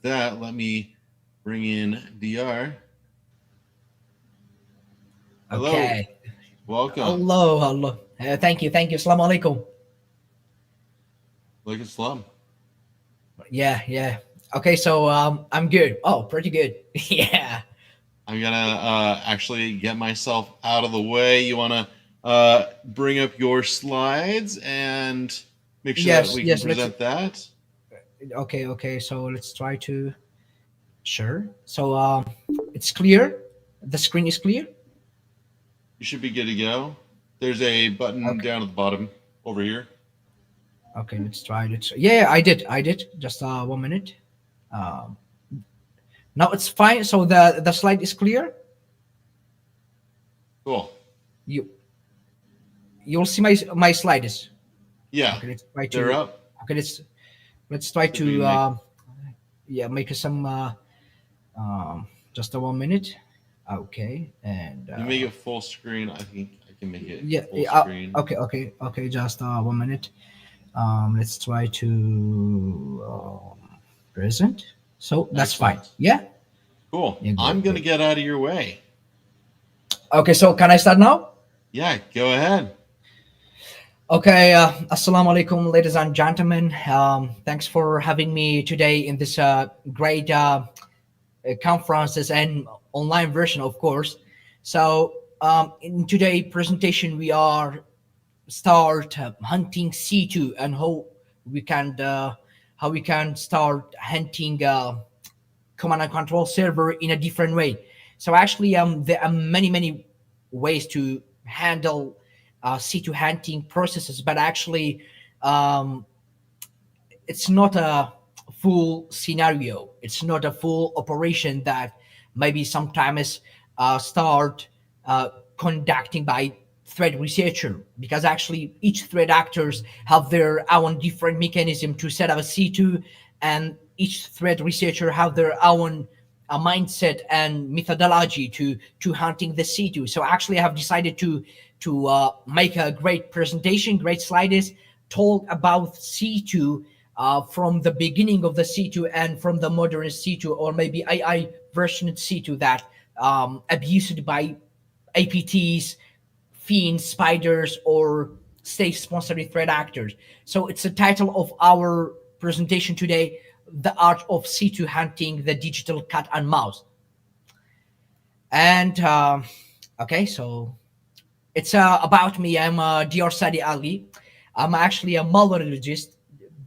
that, let me bring in Diyar. Hello, Okay. welcome. Hello, hello. Thank you. Assalamu alaikum. Like Islam. Yeah. Okay, so I'm good. Oh, pretty good. Yeah. I'm gonna actually get myself out of the way. You wanna bring up your slides and make sure that Yes, we can yes. Let's. present that. Okay. So let's try to. Sure. So it's clear. The screen is clear. You should be good to go. There's a button Okay. down at the bottom over here. Okay. Let's try it. Yeah, I did. I did. Just 1 minute. Um, Now it's fine. So the slide is clear. Cool. You you'll see my slides. Yeah, Okay. Let's try they're to. up. Okay. Let's try See if we to. can make. Yeah, make some. Just a 1 minute. Okay, and You make it full screen. I think I can make it yeah, full screen. okay. Just 1 minute. Let's try to present. So that's fine. Excellent. Yeah. Cool. Yeah. I'm Good. gonna Good. get out of your way. Okay. So can I start now? Yeah, go ahead. Okay. Assalamu alaikum, ladies and gentlemen. Thanks for having me today in this great conferences and online version, of course. So in today presentation, we are start hunting C2 and we can how we can start hunting command and control server in a different way. So actually, there are many ways to handle C2 hunting processes, but actually, um, it's not a full scenario. It's not a full operation that maybe sometimes start uh, conducting by threat researcher, because actually each threat actors have their own different mechanism to set up a C2, and each threat researcher have their own mindset and methodology to hunting the C2. So actually I have decided to make a great presentation, great slides, talk about C2 from the beginning of the C2 and from the modern C2, or maybe AI version C2 that abused by APTs, fiends, spiders, or state-sponsored threat actors. So it's the title of our presentation today: the art of C2 hunting, the digital cat and mouse. And okay, so it's about me. I'm Diyar Saadi Ali. I'm actually a malwareologist.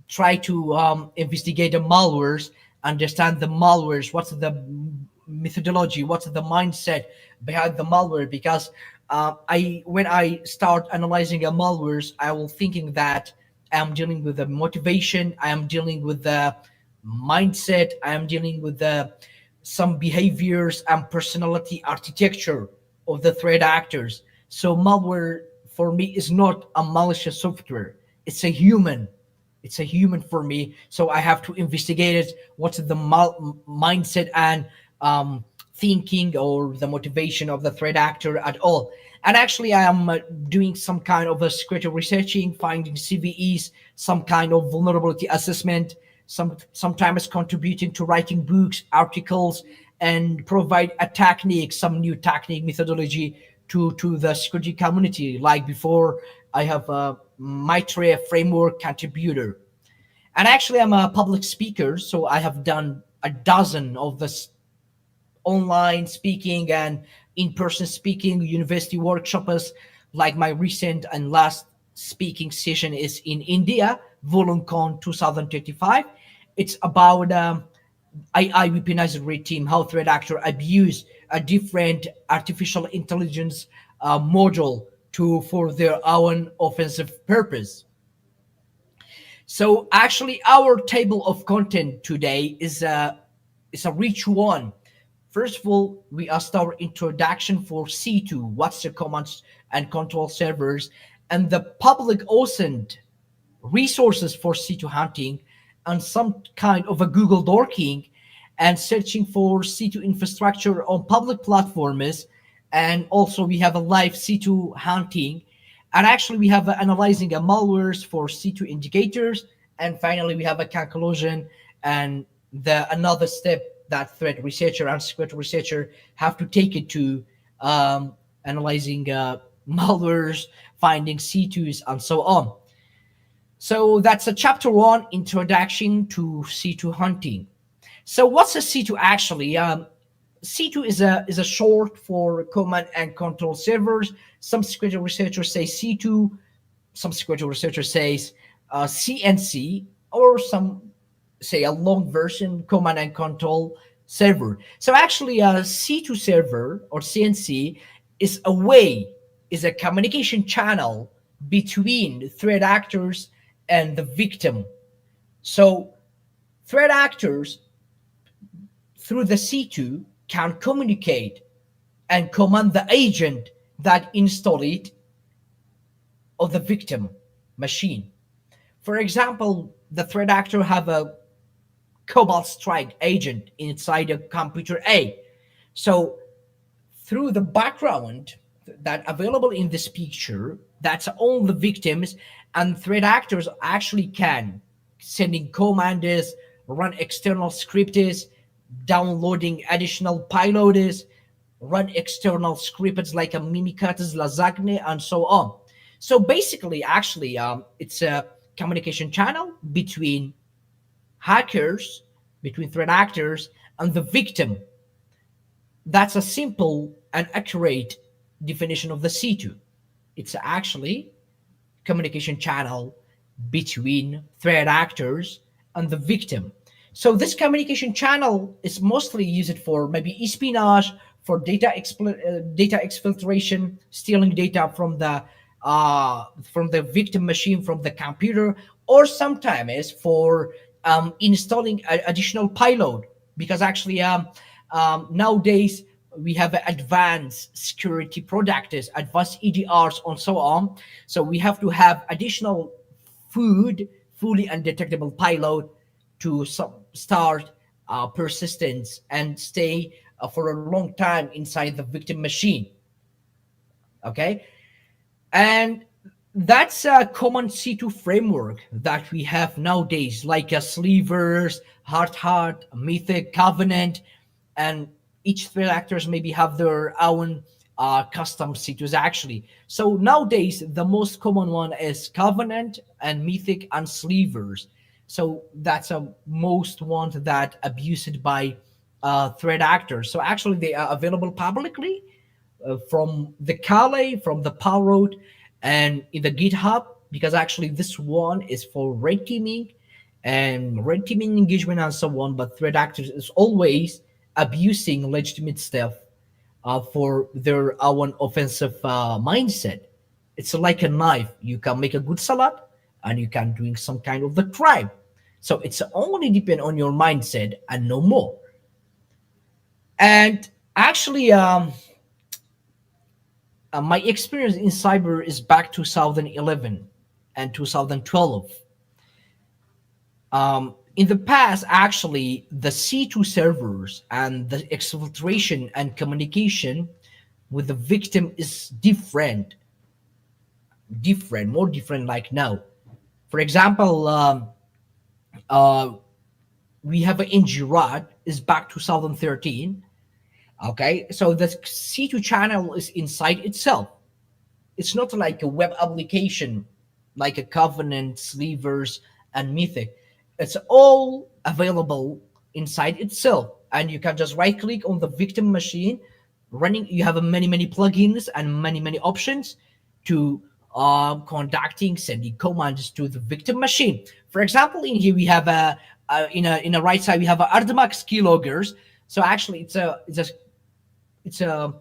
Try to investigate the malwares, understand the malwares, what's the methodology, what's the mindset behind the malware. Because I when I start analyzing a malwares, I will thinking that I'm dealing with the motivation, I am dealing with the mindset, I am dealing with the some behaviors and personality architecture of the threat actors. So malware for me is not a malicious software. It's a human. It's a human for me. So I have to investigate it. What's the mindset and thinking or the motivation of the threat actor at all. And actually, I am doing some kind of a security researching, finding CVEs, some kind of vulnerability assessment, sometimes contributing to writing books, articles, and provide a technique, some new technique methodology to the security community. Like before, I have a Mitre framework contributor. And actually, I'm a public speaker, so I have done a dozen of this online speaking and in-person speaking university workshops. Like my recent and last speaking session is in India, VolunCon 2025. It's about AI weaponized red team, how threat actor abuse a different artificial intelligence model to for their own offensive purpose. So actually, our table of content today is a rich one. First of all, we asked our introduction for C2, what's the commands and control servers, and the public OSINT resources for C2 hunting, and some kind of a Google dorking and searching for C2 infrastructure on public platforms. And also we have a live C2 hunting. And actually we have analyzing a malwares for C2 indicators. And finally we have a conclusion and the another step that threat researcher and security researcher have to take it to analyzing malwares, finding C2s, and so on. So that's a chapter one, introduction to C2 hunting. So what's a C2 actually? C2 is a short for command and control servers. Some security researchers say C2. Some security researchers says CNC, or some say a long version, command and control server. So actually, a C2 server or CNC is a way, is a communication channel between threat actors and the victim. So threat actors through the C2 can communicate and command the agent that install it of the victim machine. For example, the threat actor have a Cobalt Strike agent inside a computer A. So through the background that available in this picture, that's all the victims, and threat actors actually can sending commands, run external scripts, downloading additional payloads, run external scripts like a Mimikatz, Lasagne, and so on. So basically, actually, it's a communication channel between hackers, between threat actors, and the victim. That's a simple and accurate definition of the C2. It's actually communication channel between threat actors and the victim. So this communication channel is mostly used for maybe espionage, for data exfiltration, stealing data from the victim machine, from the computer, or sometimes for installing additional payload. Because actually, nowadays we have advanced security products, advanced EDRs, and so on. So we have to have additional fully undetectable payload to start persistence and stay for a long time inside the victim machine. Okay, and that's a common C2 framework that we have nowadays, like a Slivers, Hard, Mythic, Covenant, and each threat actors maybe have their own custom C2s actually. So nowadays, the most common one is Covenant and Mythic and Slivers. So that's a most one that abused by threat actors. So actually, they are available publicly from the Kali, from the Parrot, and in the GitHub, because actually this one is for red teaming and red teaming engagement and so on. But threat actors is always abusing legitimate stuff for their own offensive mindset. It's like a knife. You can make a good salad, and you can doing some kind of the crime. So it's only depend on your mindset and no more. And actually, my experience in cyber is back 2011 and 2012. In the past, actually, the C2 servers and the exfiltration and communication with the victim is more different like now. For example, uh, we have an NG is back 2013. Okay, so the C2 channel is inside itself. It's not like a web application like a Covenant, Slivers, and Mythic. It's all available inside itself, and you can just right click on the victim machine running. You have many plugins and many options to conducting, sending commands to the victim machine. For example, in here we have in a right side we have a Ardmax keyloggers. So actually it's a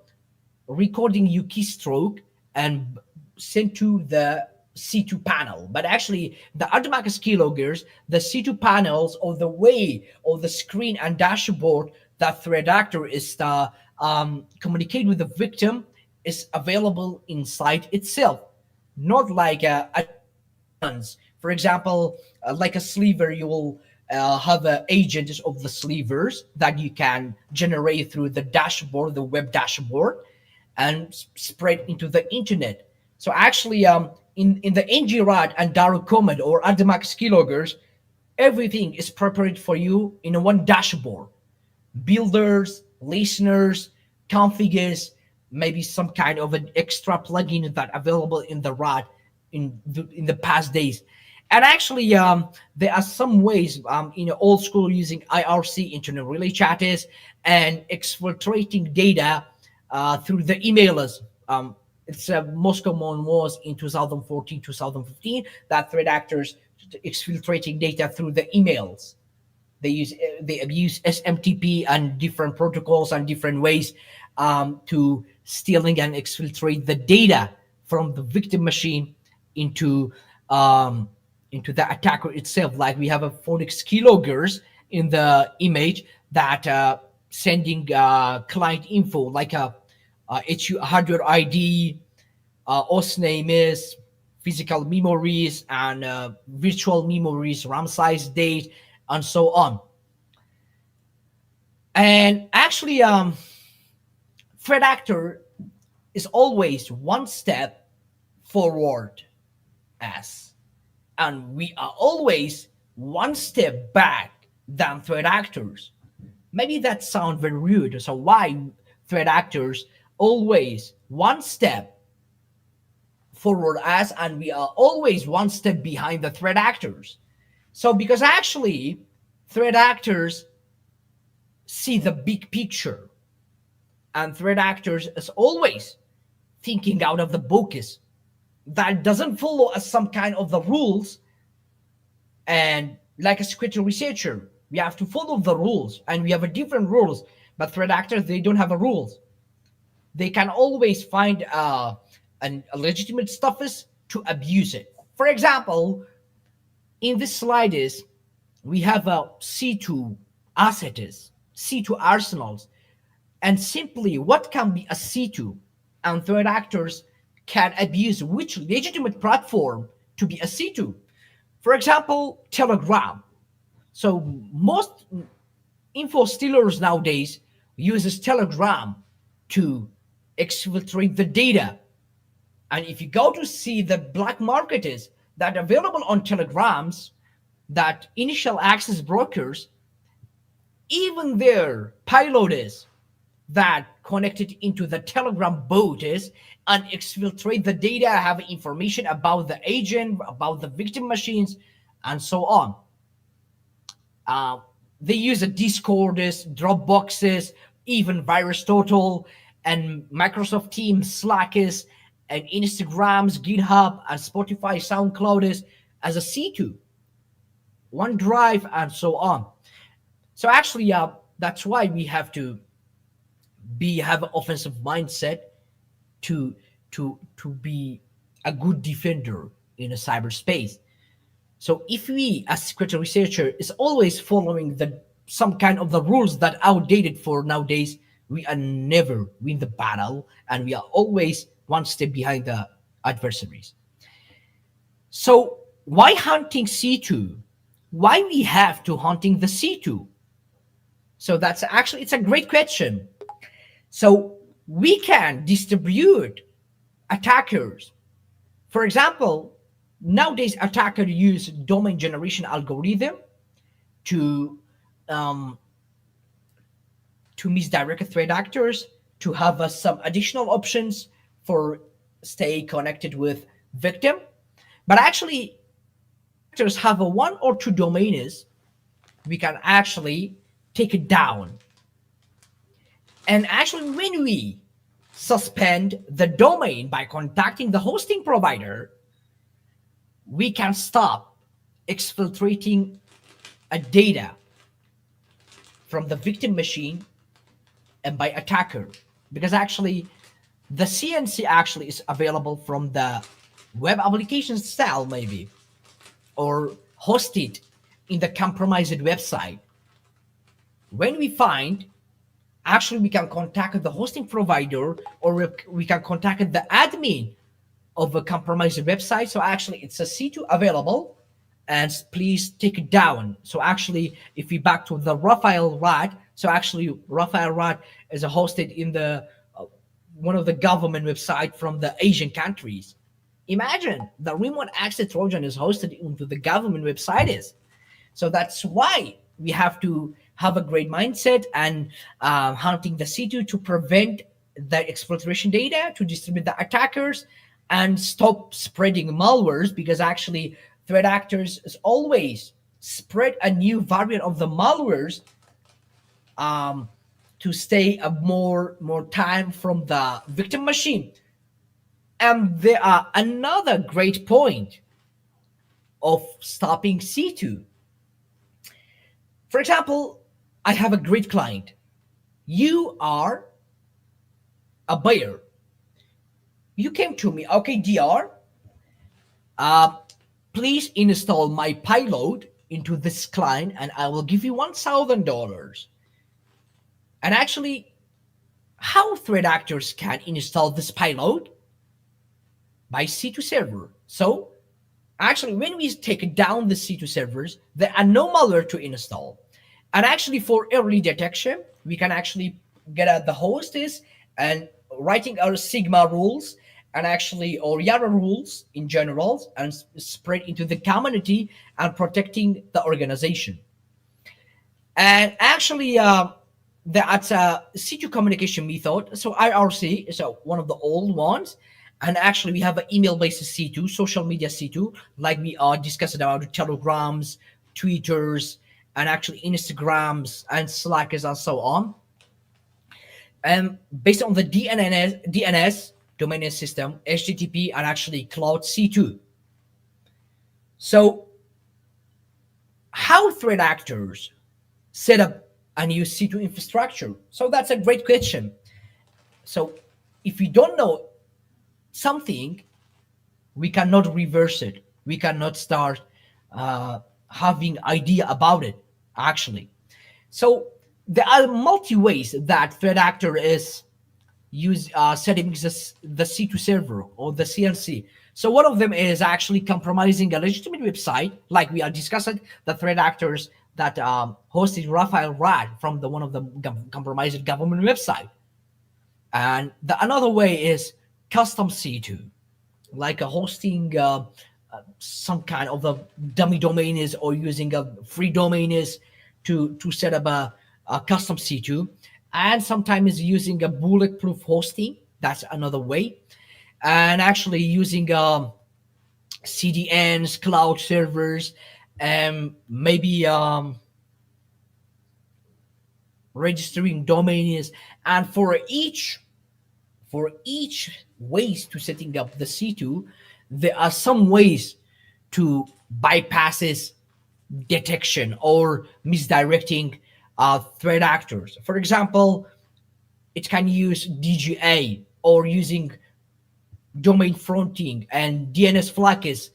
recording you keystroke and sent to the C2 panel. But actually, the automatic keyloggers, the C2 panels, or the way or the screen and dashboard that threat actor is communicate with the victim is available inside itself, not like additions. For example, like a sliver, you will have agents of the slivers that you can generate through the dashboard, the web dashboard, and spread into the internet. So actually, in the NGRAD and Daru Command or Adamax keyloggers, Everything is prepared for you in a one dashboard. Builders, listeners, configures, maybe some kind of an extra plugin that available in the ROD in the past days. And actually, there are some ways in old school using IRC, internet relay chatters, and exfiltrating data through the emailers. It's most common was in 2014, 2015 that threat actors exfiltrating data through the emails. They abuse SMTP and different protocols and different ways to stealing and exfiltrate the data from the victim machine into um, into the attacker itself. Like we have a phonics keyloggers in the image that sending client info like a hardware ID, OS name is, physical memories, and virtual memories, RAM size, date, and so on. And actually, threat actor is always one step forward as, and we are always one step back than threat actors. Maybe that sounds very rude. So why threat actors always one step forward as, and we are always one step behind the threat actors? So because actually, threat actors see the big picture, and threat actors is always thinking out of the box that doesn't follow some kind of the rules. And like a security researcher, we have to follow the rules, and we have a different rules. But threat actors, they don't have a rules. They can always find a legitimate stuff is to abuse it. For example, in this slide is we have a C2 assets, C2 arsenals, and simply what can be a C2, and threat actors can abuse which legitimate platform to be a C2. For example, Telegram. So most info stealers nowadays uses Telegram to exfiltrate the data. And if you go to see the black market is that available on Telegrams, that initial access brokers, even their payload is that connected into the Telegram bot is and exfiltrate the data, have information about the agent, about the victim machines, and so on. Uh, they use a Discords, Dropboxes, even Virus Total, and Microsoft Teams, Slackers, and Instagrams, GitHub, and Spotify, SoundCloud is as a C2, OneDrive, and so on. So actually, that's why we have to have an offensive mindset to be a good defender in a cyberspace. So if we, as security researcher, is always following the some kind of the rules that outdated for nowadays, we are never win the battle, and we are always one step behind the adversaries. So why hunting C2? Why we have to hunting the C2? So that's actually it's a great question. So we can distribute attackers. For example, nowadays attackers use domain generation algorithm to um, to misdirect threat actors, to have some additional options for stay connected with victim. But actually, actors have a one or two domains we can actually take it down. And actually, when we suspend the domain by contacting the hosting provider, we can stop exfiltrating a data from the victim machine and by attacker, because actually the CNC actually is available from the web application style maybe, or hosted in the compromised website. When we find, actually we can contact the hosting provider, or we can contact the admin of a compromised website. So actually it's a C2 available, and please take it down. So actually, if we back to the Rafael Rad, so actually Rafael Rad is hosted in the one of the government website from the Asian countries. Imagine the remote access Trojan is hosted into the government website is. So that's why we have to have a great mindset and hunting the C2 to prevent the exploitation data, to distribute the attackers, and stop spreading malwares, because actually threat actors is always spread a new variant of the malwares um, to stay a more time from the victim machine. And there are another great point of stopping C2. For example, I have a great client. You are a buyer. You came to me, okay, Dr. Uh, please install my payload into this client, and I will give you $1,000. And actually, how threat actors can install this payload? By C2 server. So actually, when we take down the C2 servers, there are no malware to install. And actually, for early detection, we can actually get at the host is and writing our Sigma rules and actually or Yara rules in general and spread into the community and protecting the organization. And actually, that's a C2 communication method. So IRC is one of the old ones. And actually, we have an email-based C2, social media C2, like we are discussing about Telegrams, Twitters, and actually Instagrams and Slackers and so on. And based on the DNS domain name system, HTTP, and actually Cloud C2. So, how threat actors set up and use C2 infrastructure? So that's a great question. So, if we don't know something, we cannot reverse it. We cannot start having idea about it. Actually, so there are multi ways that threat actor is use setting the C2 server or the CLC. So one of them is actually compromising a legitimate website, like we are discussing the threat actors that hosted Rafael Rad from the one of the compromised government website. And the another way is custom C2, like a hosting some kind of a dummy domain is or using a free domain is to set up a custom C2, and sometimes using a bulletproof hosting. That's another way, and actually using CDNs, cloud servers, and maybe registering domains. And for each ways to setting up the C2, there are some ways to bypasses detection or misdirecting threat actors. For example, it can use DGA or using domain fronting and DNS flags,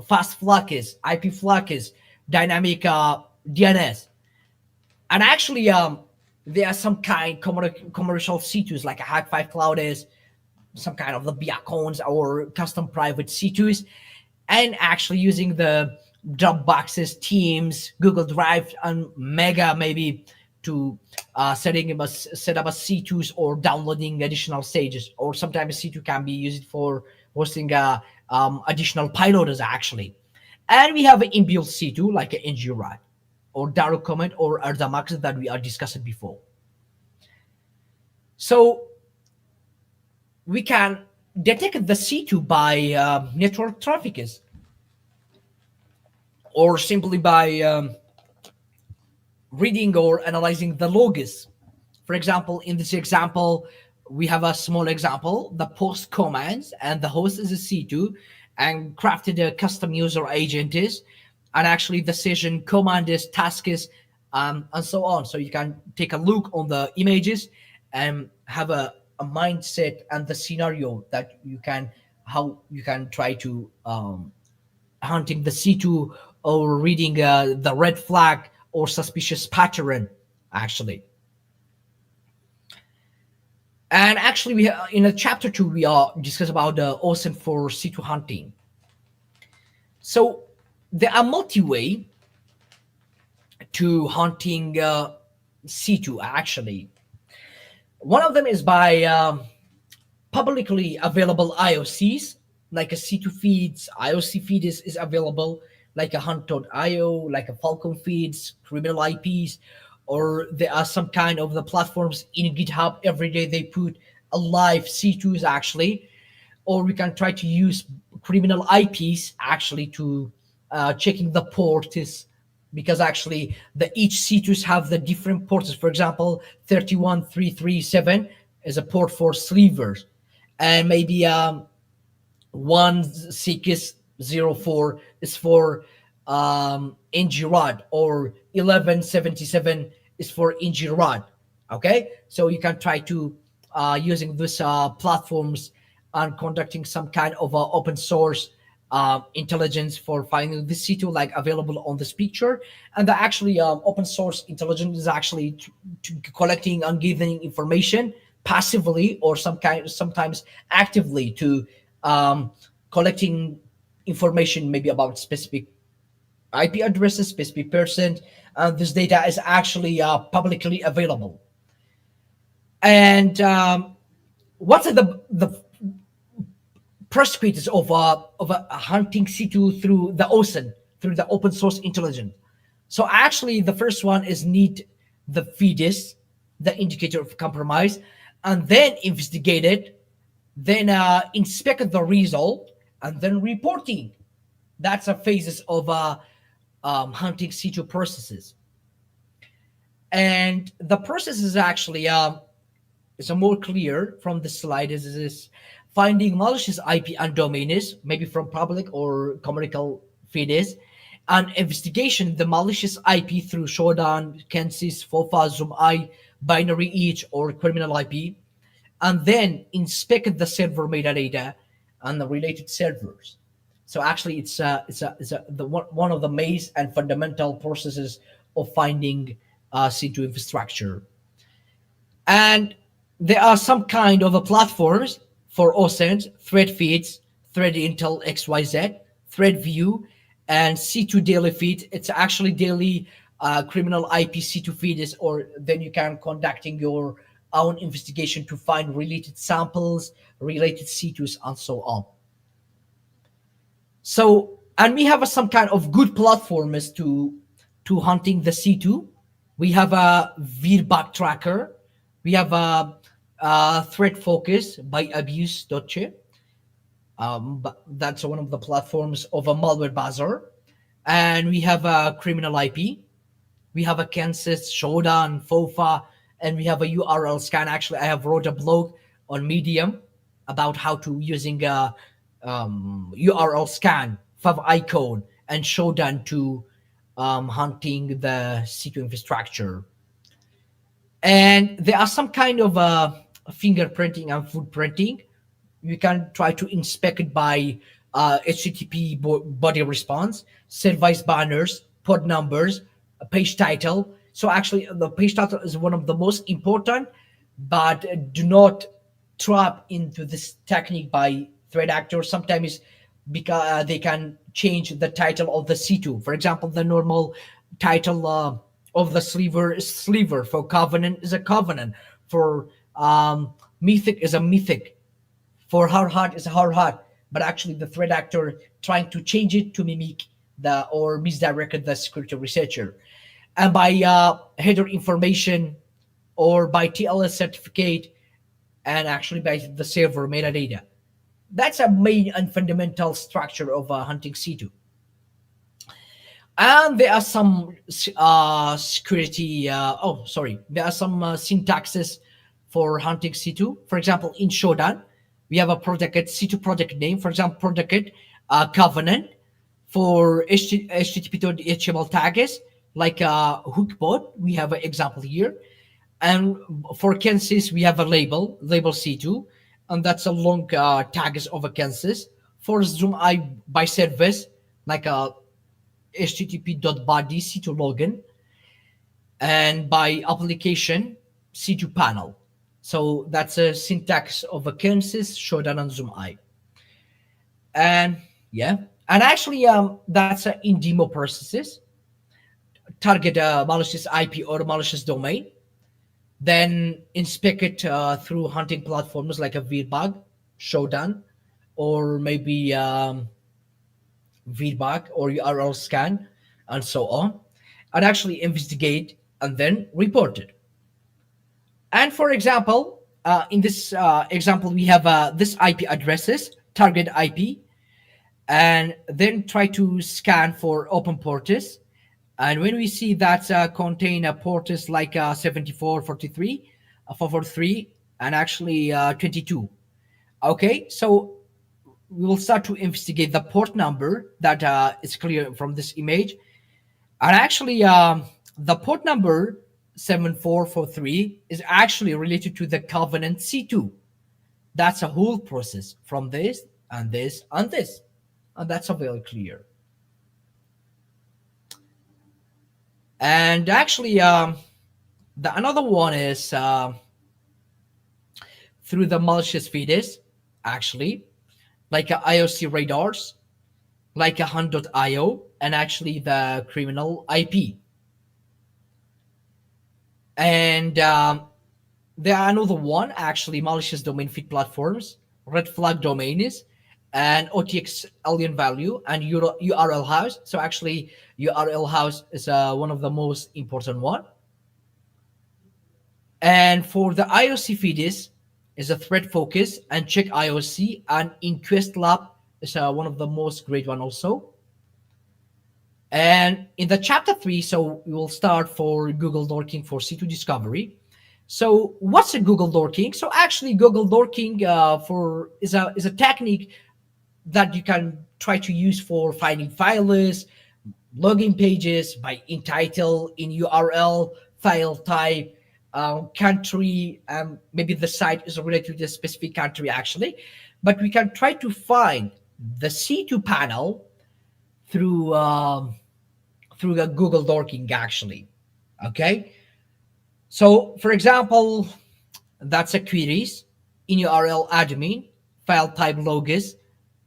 fast flags, IP flags, dynamic DNS. And actually, there are some kind commercial C2s like a Hack5 Cloud is, some kind of the beacons or custom private C2s, and actually using the Dropboxes, Teams, Google Drive, and Mega maybe to set up a C2s or downloading additional stages. Or sometimes C2 can be used for hosting additional payloaders actually. And we have an inbuilt C2 like an NGRAD or direct comment or Ardamax that we are discussing before. So we can detect the C2 by network traffics or simply by reading or analyzing the logs. For example, in this example, we have a small example, the post commands, and the host is a C2 and crafted a custom user agent is, and actually the session command is, task is, and so on. So you can take a look on the images and have a mindset and the scenario that you can, how you can try to hunting the C2 or reading the red flag or suspicious pattern actually. And actually we in a chapter 2 we are discuss about the OSINT for C2 hunting. So there are multi-way to hunting C2 actually. One of them is by publicly available IOCs, like a C2 feeds, IOC feed is available like a Hunt.io, like a Falcon feeds, criminal IPs, or there are some kind of the platforms in GitHub. Every day they put a live C2s actually, or we can try to use criminal IPs actually to checking the ports, because actually the each C2s have the different ports. For example, 31337 is a port for slivers, and maybe 1604 is for Ingirad, or 1177 is for Ingirad. Okay, so you can try to using these platforms and conducting some kind of open source intelligence for finding this C2 like available on this picture. And the actually open source intelligence is actually collecting and giving information passively or sometimes actively to um, collecting information maybe about specific IP addresses, specific person, and this data is actually publicly available. And what's the prosecutors of a hunting C2 through the OSINT, through the open source intelligence? So actually, the first one is need the fetus, the indicator of compromise, and then investigate it, then inspect the result, and then reporting. That's a phases of hunting C2 processes. And the process is actually is more clear from the slide is finding malicious IP and domains, maybe from public or commercial feeds, and investigation the malicious IP through Shodan, Kensis, FOFA, ZoomI, binary each, or criminal IP, and then inspect the server metadata and the related servers. So actually, one of the main and fundamental processes of finding C2 infrastructure. And there are some kind of a platforms for OSINT, thread feeds, thread intel XYZ, thread view, and C2 daily feed. It's actually daily criminal IP C2 feeds, or then you can conducting your own investigation to find related samples, related C2s, and so on. So, and we have some kind of good platforms to hunting the C2. We have a VBAC tracker. We have a threat focus by abuse.che. But that's one of the platforms of a malware bazaar. And we have a criminal IP. We have a Kansas, Shodan, FOFA, and we have a URL scan. Actually, I have wrote a blog on Medium about how to using a URL scan, fav icon, and Shodan to hunting the C2 infrastructure. And there are some kind of fingerprinting and footprinting. You can try to inspect it by HTTP body response, service banners, pod numbers, a page title. So actually, the page title is one of the most important, but do not trap into this technique by threat actors. Sometimes because they can change the title of the C2. For example, the normal title of the sliver is sliver. For covenant is a covenant. For mythic is a mythic. For hard hat is a hard hat. But actually, the threat actor trying to change it to mimic the or misdirect the security researcher, and by header information or by TLS certificate, and actually by the server metadata. That's a main and fundamental structure of hunting C2. And there are some security, there are some syntaxes for hunting C2. For example, in Shodan, we have a project C2 project name. For example, project covenant. For HTTP.html tags, like hookbot, we have an example here. And for Kansas, we have a label C2, and that's a long tags of a Kansas. For Zoom I by service, like a http.body C2 login, and by application C2 panel. So that's a syntax of a Kansas, Shodan, and Zoom I. And yeah, and actually, that's in demo processes. Target a malicious IP or malicious domain, then inspect it through hunting platforms like a VBAG, Shodan, or maybe feedback or URL scan, and so on, and actually investigate and then report it. And for example, in this example, we have this IP addresses, target IP, and then try to scan for open ports. And when we see that contain a ports like 74, 43, 443, and actually 22. Okay, so we will start to investigate the port number that is clear from this image. And actually, the port number 7443 is actually related to the covenant C2. That's a whole process from this and this and this. And that's a very clear. And actually, the another one is through the malicious feeds, actually, like IOC radars, like a hunt.io, and actually the criminal IP. And there are another one, actually, malicious domain feed platforms, red flag domains, and OTX alien value and URL house. So actually, URL house is one of the most important one. And for the IOC feeds is a threat focus and check IOC, and Inquest Lab is one of the most great one also. And in the chapter 3, so we will start for Google dorking for C2 discovery. So what's a Google dorking? So actually Google dorking for is a technique that you can try to use for finding files, login pages by in title, in URL, file type, country, maybe the site is related to a specific country actually, but we can try to find the C2 panel through through the Google dorking actually. Okay, so for example, that's a queries in URL admin, file type logis,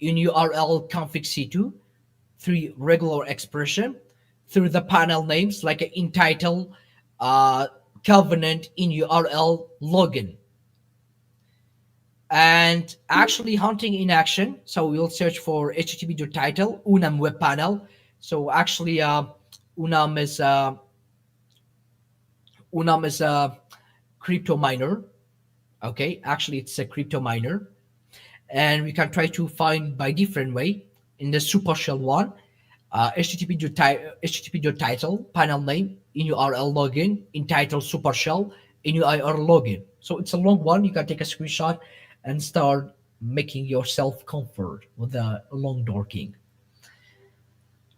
in URL config C2, through regular expression, through the panel names like in title, uh, covenant, in URL login. And actually hunting in action. So we'll search for http title, Unam web panel. So actually, Unam is Unam is a crypto miner. Okay, actually it's a crypto miner, and we can try to find by different way in the supershell one. HTTP title, panel name, in URL login, in title supershell, in URL login. So it's a long one. You can take a screenshot and start making yourself comfort with the long dorking.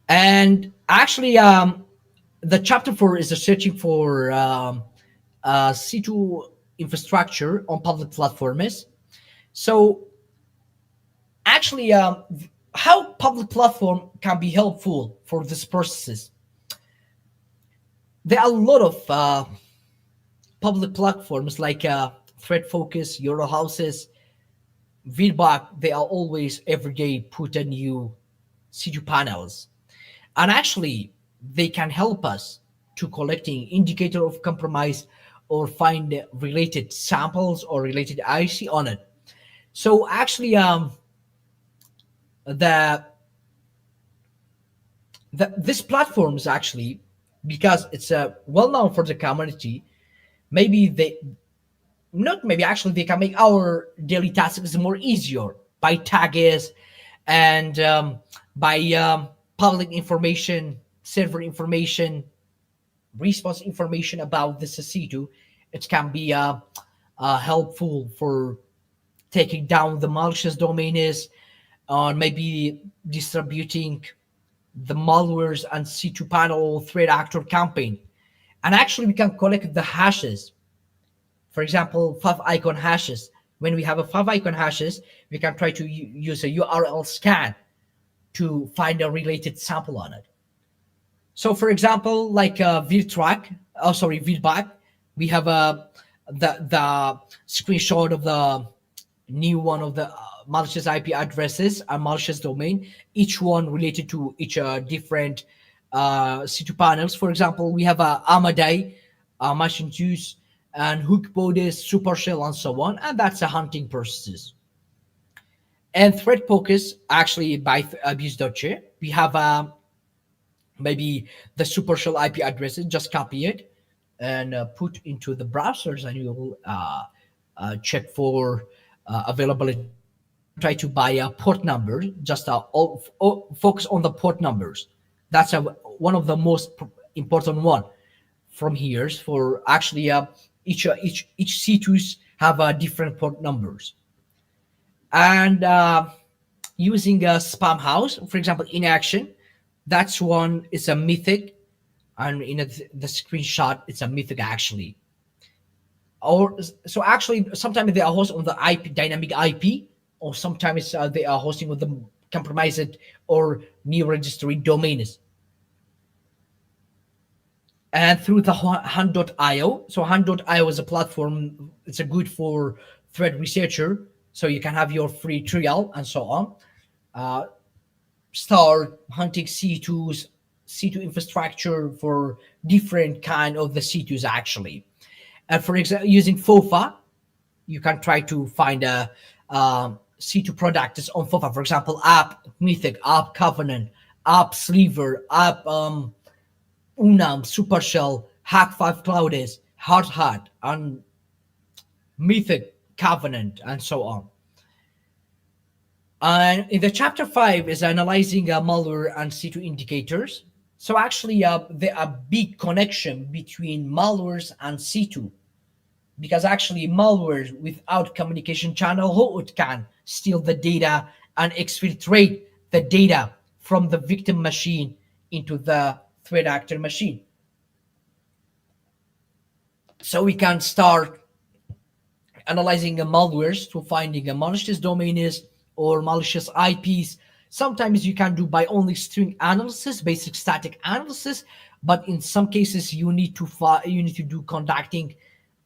And actually, the chapter 4 is searching for C2 infrastructure on public platforms. So actually, how public platform can be helpful for these processes? There are a lot of public platforms like Threat Focus, Euro Houses, feedback. They are always every day put a new C2 panels, and actually they can help us to collecting indicator of compromise or find related samples or related IC on it. So actually, the this platform is actually, because it's well known for the community, maybe they not maybe actually they can make our daily tasks more easier by tags and by public information, server information, response information about this C2. It can be helpful for taking down the malicious domains, or maybe distributing the malwares and C2 panel threat actor campaign. And actually, we can collect the hashes. For example, five icon hashes. When we have a five icon hashes, we can try to use a URL scan to find a related sample on it. So, for example, like VBAC, we have the screenshot of the new one of the malicious IP addresses and malicious domain, each one related to each different C2 panels. For example, we have Amadei, Machine Juice, and Hook Bodies, Supershell, and so on, and that's a hunting process. And thread focus actually by abuse.ch. We have maybe the supershell IP addresses. Just copy it and put into the browsers, and you will check for availability. You can try to buy a port number. Just focus on the port numbers. That's one of the most important one from here for actually each C2s have different port numbers. And using a spam house, for example, in action, that's one is a mythic, and in the screenshot it's a mythic actually. Or so actually sometimes they are hosting on the IP dynamic IP, or sometimes they are hosting with the compromised or new registry domains. And through the Hunt.io. So Hunt.io is a platform. It's a good for thread researcher. So you can have your free trial and so on. Uh, Start hunting C2s, C2 infrastructure for different kind of the C2s actually. And for example, using FOFA, you can try to find a C2 product on FOFA. For example, App Mythic, App Covenant, App Sliver, App Unam, Supershell, Hack5 Cloudes, Hard Hat, and Mythic Covenant, and so on. And in the chapter 5 is analyzing malware and C2 indicators. So actually, there are big connection between malwares and C2, because actually malware without communication channel, how it can steal the data and exfiltrate the data from the victim machine into the threat actor machine. So we can start analyzing malwares to finding a malicious domains or malicious IPs. Sometimes you can do by only string analysis, basic static analysis, but in some cases you need to do conducting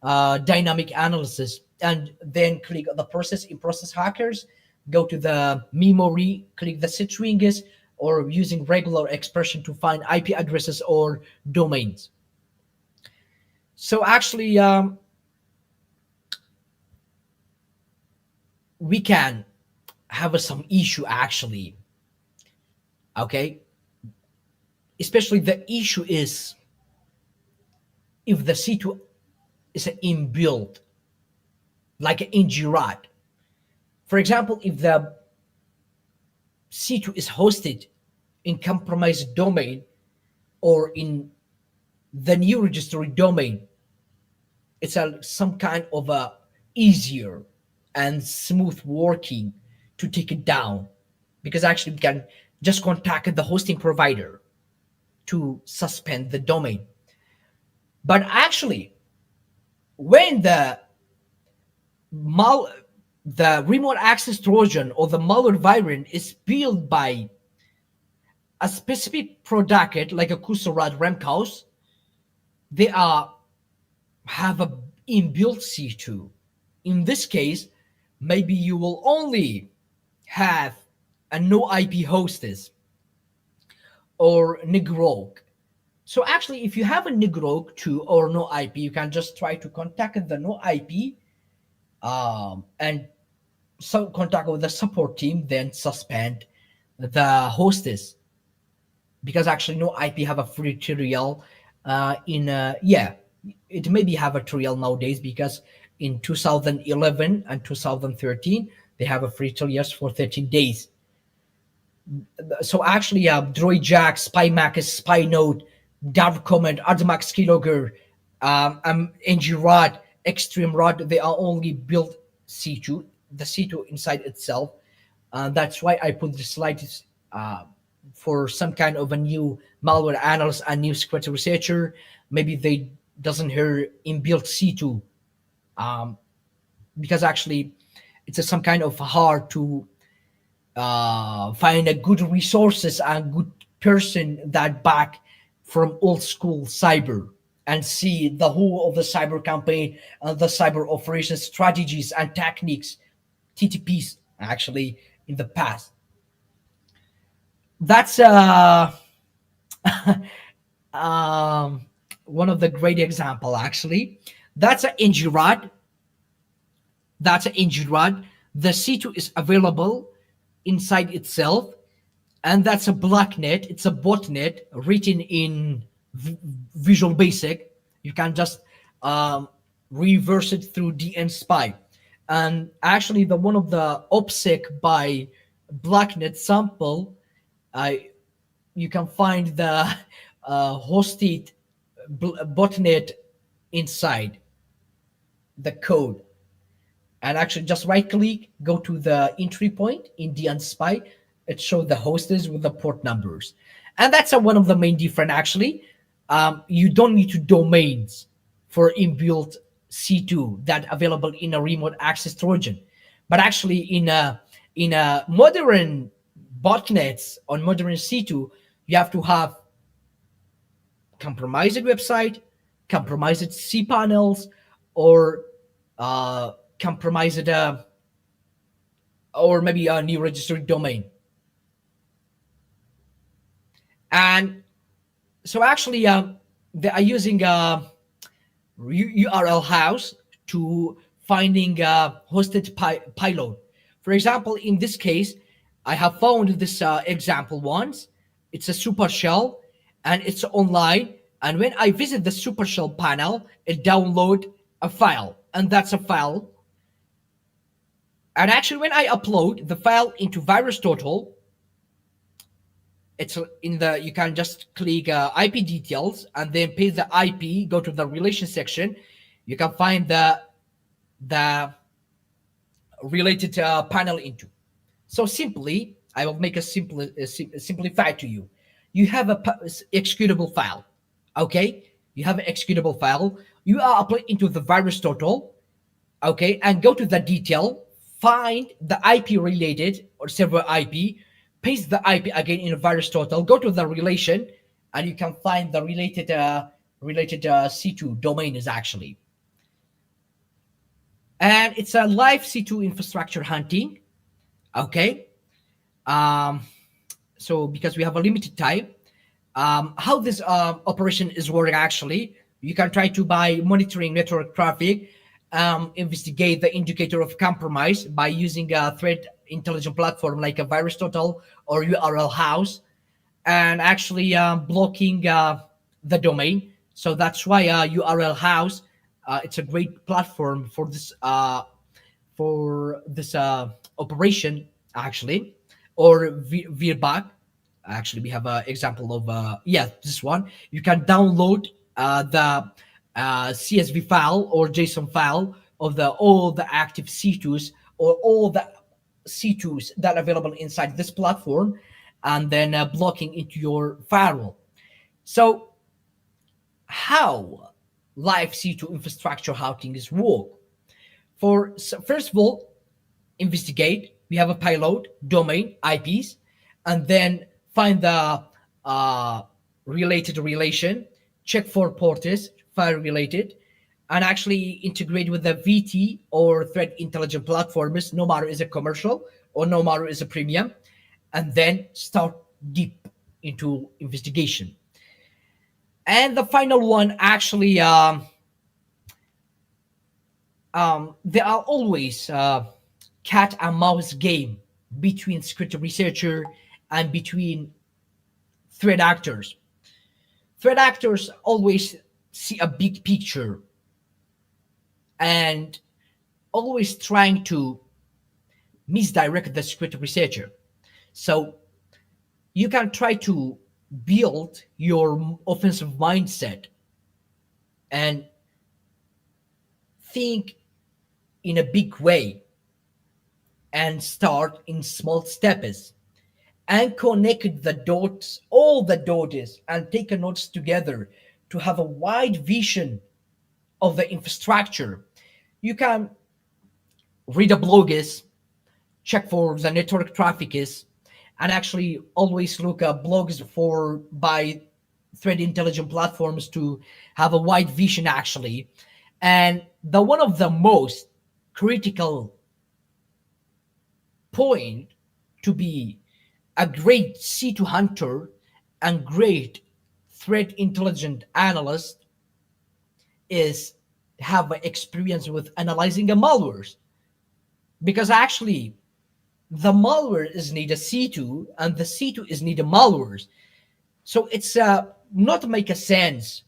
dynamic analysis, and then click the process in process hackers, go to the memory, click the strings, or using regular expression to find IP addresses or domains. So actually, we can have some issue actually. Okay, especially the issue is if the C2 is an inbuilt, like an NG-ROT. For example, if the C2 is hosted in compromised domain or in the new registry domain, it's some kind of a easier and smooth working to take it down, because actually we can just contact the hosting provider to suspend the domain. But actually, when mal the remote access trojan or the malware variant is built by a specific product like a Kusorad Remcaus, they are have a inbuilt C2. In this case, maybe you will only have a no IP hostess or Nigrok. So actually, if you have a Nigrok 2 or no IP, you can just try to contact the no IP and so contact with the support team, then suspend the hostess, because actually no IP have a free trial in yeah, it maybe have a trial nowadays, because in 2011 and 2013 they have a free trial for 13 days. So actually, Droidjack, SpyMac, SpyNode, Darkcommand, Admax Keylogger, NG-ROT, Extreme Rod, they are only built C2, the C2 inside itself. That's why I put the slide for some kind of a new malware analyst and new security researcher. Maybe they doesn't hear inbuilt C2, because actually it's some kind of hard to find a good resources and good person that back from old school cyber and see the whole of the cyber campaign and the cyber operations strategies and techniques, TTPs actually in the past. That's um, one of the great example actually. That's an NG-ROT. That's an NG-ROT. The C2 is available inside itself, and that's a blacknet. It's a botnet written in Visual Basic. You can just um, reverse it through dnspy. And actually, the one of the OPSEC by blacknet sample, I you can find the hosted botnet inside the code. And actually just right click, go to the entry point in the unspy. It shows the hosts with the port numbers. And that's one of the main difference actually. You don't need to domains for inbuilt C2 that available in a remote access Trojan. But actually in a modern botnets on modern C2, you have to have compromised website, compromised cPanels, or compromised or maybe a new registered domain. And so actually, they are using URL house to finding hosted payload. For example, in this case, I have found this example once. It's a supershell and it's online. And when I visit the supershell panel, it download a file, and that's a file. And actually, when I upload the file into VirusTotal, it's in the you can just click IP details and then paste the IP. Go to the relation section. You can find the related panel into. So simply, I will make a simplify to you. You have a executable file. Okay, you have an executable file. You are upload into the VirusTotal. Okay, and go to the detail, find the IP related or server IP, paste the IP again in a VirusTotal, go to the relation, and you can find the related C2 domain is actually. And it's a live C2 infrastructure hunting. Okay, um, so because we have a limited time, how this operation is working actually, you can try to by monitoring network traffic, investigate the indicator of compromise by using a threat intelligent platform like a VirusTotal or URL house, and actually blocking the domain. So that's why URL house, it's a great platform for this operation actually, or VBAC. Actually, we have an example of this one. You can download the CSV file or JSON file of the all the active C2s or all the C2s that are available inside this platform, and then blocking into your firewall. So how live C2 infrastructure hunting is work? First of all, investigate. We have a payload, domain, IPs, and then find the related relation, check for ports, file related, and actually integrate with the VT or threat intelligent platforms, no matter is a commercial or no matter is a premium, and then start deep into investigation. And the final one, actually, there are always cat and mouse game between security researcher and between threat actors. Threat actors always see a big picture and always trying to misdirect the security researcher. So you can try to build your offensive mindset and think in a big way and start in small steps and connect the dots, all the dots, and take a notes together to have a wide vision of the infrastructure. You can read a blog is, check for the network traffic is, and actually always look at blogs for by threat intelligent platforms to have a wide vision actually. And the one of the most critical point to be a great C2 hunter and great threat intelligent analyst is have experience with analyzing the malwares, because actually the malware is need a C2 and the C2 is need a malwares. So it's not make a sense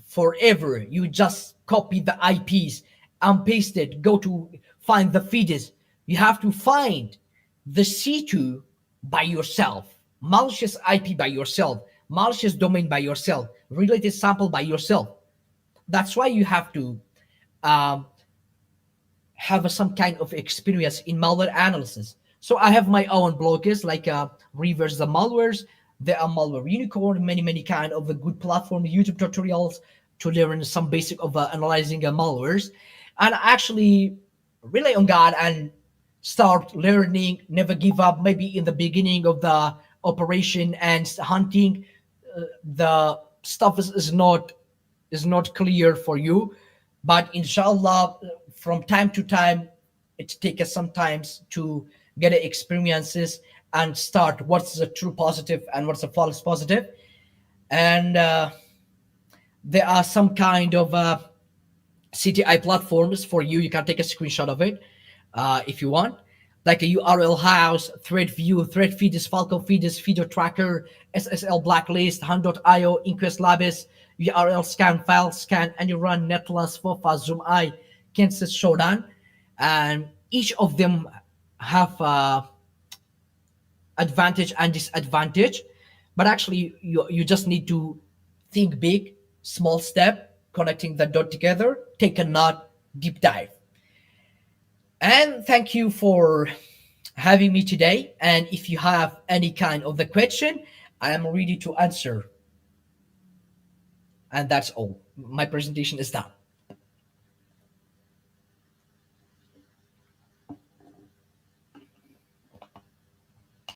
forever. You just copy the IPs and paste it, go to find the feeds. You have to find the C2 by yourself, malicious IP by yourself, malicious domain by yourself, related sample by yourself. That's why you have to um, have some kind of experience in malware analysis. So I have my own blogs like reverse the malwares. There are malware unicorn, many kind of a good platform, YouTube tutorials to learn some basic of analyzing malwares, and actually rely on God and start learning. Never give up. Maybe in the beginning of the operation and hunting, the stuff is not clear for you, but inshallah from time to time it takes us sometimes to get experiences and start what's the true positive and what's the false positive. And there are some kind of CTI platforms for you. You can take a screenshot of it if you want, like a URL house, thread view, thread feeds, Falcon feeds, feeder tracker, SSL blacklist, Hunt.io, Inquest Labs, URL scan, file scan, and you run Netlast, Fofa, Zoom I, Kansas Shodan, and each of them have advantage and disadvantage. But actually, you just need to think big, small step, connecting the dot together, take a nod, deep dive. And thank you for having me today. And if you have any kind of the question, I am ready to answer. And that's all. My presentation is done.